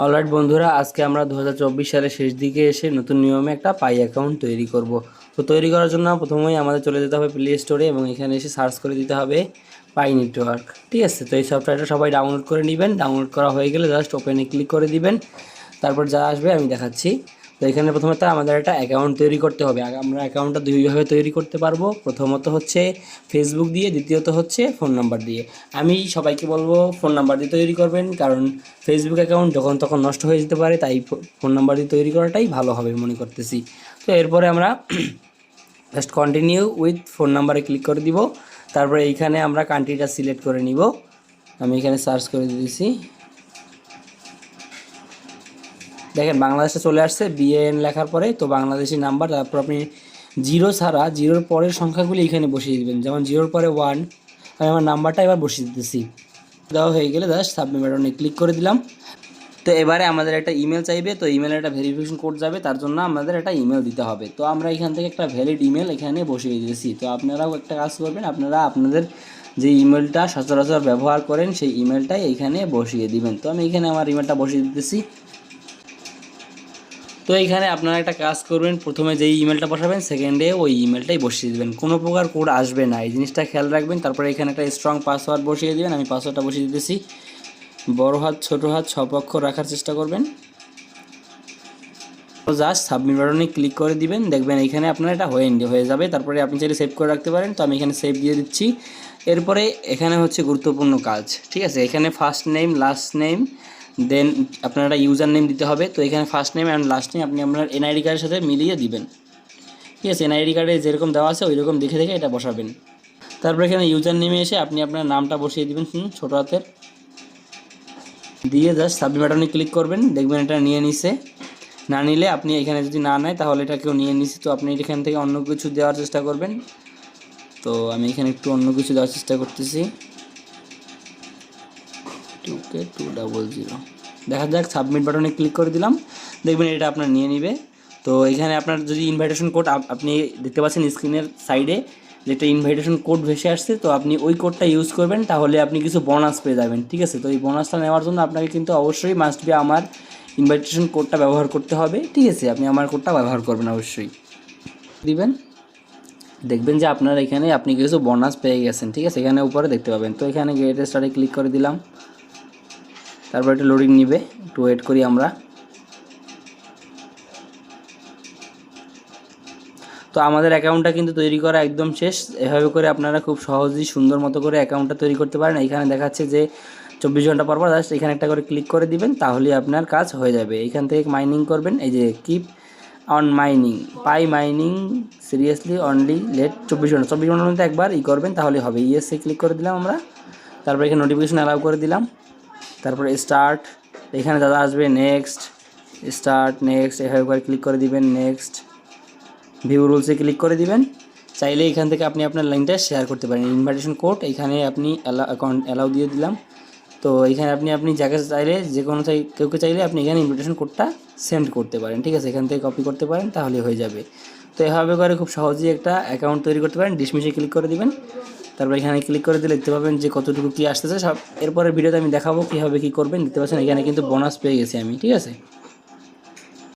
Alright বন্ধুরা, আজকে আমরা 2024 সালের শেষ দিকে এসে নতুন নিয়মে একটা পাই অ্যাকাউন্ট তৈরি করব। তো তৈরি করার জন্য প্রথমেই আমাদের চলে যেতে হবে প্লে স্টোরে এবং এখানে এসে সার্চ করে দিতে হবে পাই নেটওয়ার্ক। ঠিক আছে, তো এই সফটওয়্যারটা সবাই ডাউনলোড করে নেবেন। ডাউনলোড করা হয়ে গেলে জাস্ট ওপেনে ক্লিক করে দিবেন। তারপর যা আসবে আমি দেখাচ্ছি। তো এখানে প্রথমত আমাদের একটা অ্যাকাউন্ট তৈরি করতে হবে। আমরা অ্যাকাউন্টটা দুইভাবে তৈরি করতে পারবো। প্রথমত হচ্ছে ফেসবুক দিয়ে, দ্বিতীয়ত হচ্ছে ফোন নাম্বার দিয়ে। আমি সবাইকে বলবো ফোন নাম্বার দিয়ে তৈরি করবেন, কারণ ফেসবুক অ্যাকাউন্ট যখন তখন নষ্ট হয়ে যেতে পারে, তাই ফোন নাম্বার দিয়ে তৈরি করাটাই ভালো হবে মনে করতেছি। তো এরপরে আমরা জাস্ট কন্টিনিউ উইথ ফোন নাম্বারে ক্লিক করে দিব। তারপরে এইখানে আমরা কান্ট্রিটা সিলেক্ট করে নিব। আমি এখানে সার্চ করে দিয়েছি, দেখেন বাংলাদেশে চলে আসছে বিএন লেখার পরে। তো বাংলাদেশি নাম্বার, তারপর আপনি জিরো ছাড়া জিরোর পরের সংখ্যাগুলি এখানে বসিয়ে দেবেন। যেমন জিরোর পরে 1, আমি আমার নাম্বারটা এবার বসিয়ে দিতেছি। দেওয়া হয়ে গেলে জাস্ট সাবমিট বাটনে ক্লিক করে দিলাম। তো এবারে আমাদের একটা ইমেল চাইবে। তো ইমেলে একটা ভেরিফিকেশন কোড যাবে, তার জন্য আমাদের একটা ইমেল দিতে হবে। তো আমরা এখান থেকে একটা ভ্যালিড ইমেল এখানে বসিয়ে দিয়েছি। তো আপনারাও একটা কাজ করবেন, আপনারা আপনাদের যে ইমেলটা সচরাচর ব্যবহার করেন সেই ইমেলটাই এইখানে বসিয়ে দিবেন। তো আমি এখানে আমার ইমেলটা বসিয়ে দিতেছি। তো এইখানে আপনারা একটা কাজ করবেন, প্রথমে যেই ইমেলটা বসাবেন সেকেন্ডে ওই ইমেলটাই বসিয়ে দেবেন, কোনো প্রকার কোড আসবে না, এই জিনিসটা খেয়াল রাখবেন। তারপরে এখানে একটা স্ট্রং পাসওয়ার্ড বসিয়ে দেবেন। আমি পাসওয়ার্ডটা বসিয়ে দিতেছি, বড় হাত ছোট হাত সব অক্ষর রাখার চেষ্টা করবেন। তো জাস্ট সাবমিট বাটনে ক্লিক করে দিবেন, দেখবেন এখানে আপনার এটা হয়ে যাবে। তারপরে আপনি চাইলে সেভ করে রাখতে পারেন। তো আমি এখানে সেভ দিয়ে দিচ্ছি। এরপরে এখানে হচ্ছে গুরুত্বপূর্ণ কাজ, ঠিক আছে। এখানে ফার্স্ট নেম, লাস্ট নেম, দেন আপনার একটা ইউজার নেম দিতে হবে। তো এখানে first name and last name আপনি আপনার এনআইডি কার্ডের সাথে মিলিয়ে দিবেন। ঠিক আছে, এনআইডি কার্ডে যেরকম দেওয়া আছে ওই রকম দেখে দেখে এটা বসাবেন। তারপর এখানে ইউজার নেমে এসে আপনি আপনার নামটা বসিয়ে দিবেন ছোটো হাতের, দিয়ে জাস্ট সাবমিট বাটনে ক্লিক করবেন। দেখবেন এটা নিয়ে নিছে। না নিলে আপনি এখানে যদি না নেয় তাহলে এটা কেউ নিয়ে নিছে। তো আপনি এখান থেকে অন্য কিছু দেওয়ার চেষ্টা করবেন। তো আমি এখানে একটু অন্য কিছু দেওয়ার চেষ্টা করতেছি, 2K200। দেখা যাক, সাবমিট বাটনে ক্লিক করে দিলাম। দেখবেন এটা আপনার নিয়ে নিবে। তো এখানে আপনার যদি ইনভাইটেশন কোড আপনি দেখতে পাচ্ছেন স্ক্রিনের সাইডে যেটা ইনভাইটেশন কোড ভেসে আসছে, তো আপনি ওই কোডটা ইউজ করবেন, তাহলে আপনি কিছু বোনাস পেয়ে যাবেন। ঠিক আছে, তো এই বোনাসটা নেওয়ার জন্য আপনাকে কিন্তু অবশ্যই মাস্ট বি আমার ইনভাইটেশন কোডটা ব্যবহার করতে হবে। ঠিক আছে, আপনি আমার কোডটা ব্যবহার করবেন অবশ্যই দিবেন। দেখবেন যে আপনার এখানে আপনি কিছু বোনাস পেয়ে গেছেন। ঠিক আছে, এখানে উপরে দেখতে পাবেন। তো এখানে গেট স্টার্টে ক্লিক করে দিলাম। তারপর এটা লোডিং নিবে, একটু ওয়েট করি আমরা। তো আমাদের অ্যাকাউন্টটা কিন্তু তৈরি করা একদম শেষ। এভাবে করে আপনারা খুব সহজেই সুন্দর মতো করে অ্যাকাউন্টটা তৈরি করতে পারেন। এখানে দেখাচ্ছে যে 24 ঘন্টা পর পর জাস্ট এখানে একটা করে ক্লিক করে দিবেন, তাহলে আপনার কাজ হয়ে যাবে। এখান থেকে মাইনিং করবেন, এই যে keep on mining, Pi mining seriously only late 24 ঘন্টার মধ্যে একবার করবেন, তাহলে হবে। ইয়েসে ক্লিক করে দিলাম আমরা। তারপর এখানে নোটিফিকেশন অ্যালাউ করে দিলাম। তারপরে স্টার্ট, এখানে দাদা আসবে নেক্সট, স্টার্ট, নেক্সট, এভাবে করে ক্লিক করে দিবেন। নেক্সট, ভিউ রুলসে ক্লিক করে দিবেন। চাইলে এখান থেকে আপনি আপনার লাইনটা শেয়ার করতে পারেন। ইনভাইটেশন কোড এখানে আপনি অ্যাকাউন্ট অ্যালাউ দিয়ে দিলাম। তো এখানে আপনি যাকে চাইলে যে কোনো কেউকে চাইলে আপনি এখানে ইনভিটেশন কোডটা সেন্ড করতে পারেন। ঠিক আছে, এখান থেকে কপি করতে পারেন, তাহলে হয়ে যাবে। তো এভাবে করে খুব সহজেই একটা অ্যাকাউন্ট তৈরি করতে পারেন। ডিসমিসে ক্লিক করে দিবেন। তারপর এখানে ক্লিক করে দিলে দেখতে পাবেন যে কতটুকু কী আসতেছে সব। এরপরের ভিডিওতে আমি দেখাবো কীভাবে কী করবেন। দেখতে পাচ্ছেন এখানে কিন্তু বোনাস পেয়ে গেছি আমি। ঠিক আছে।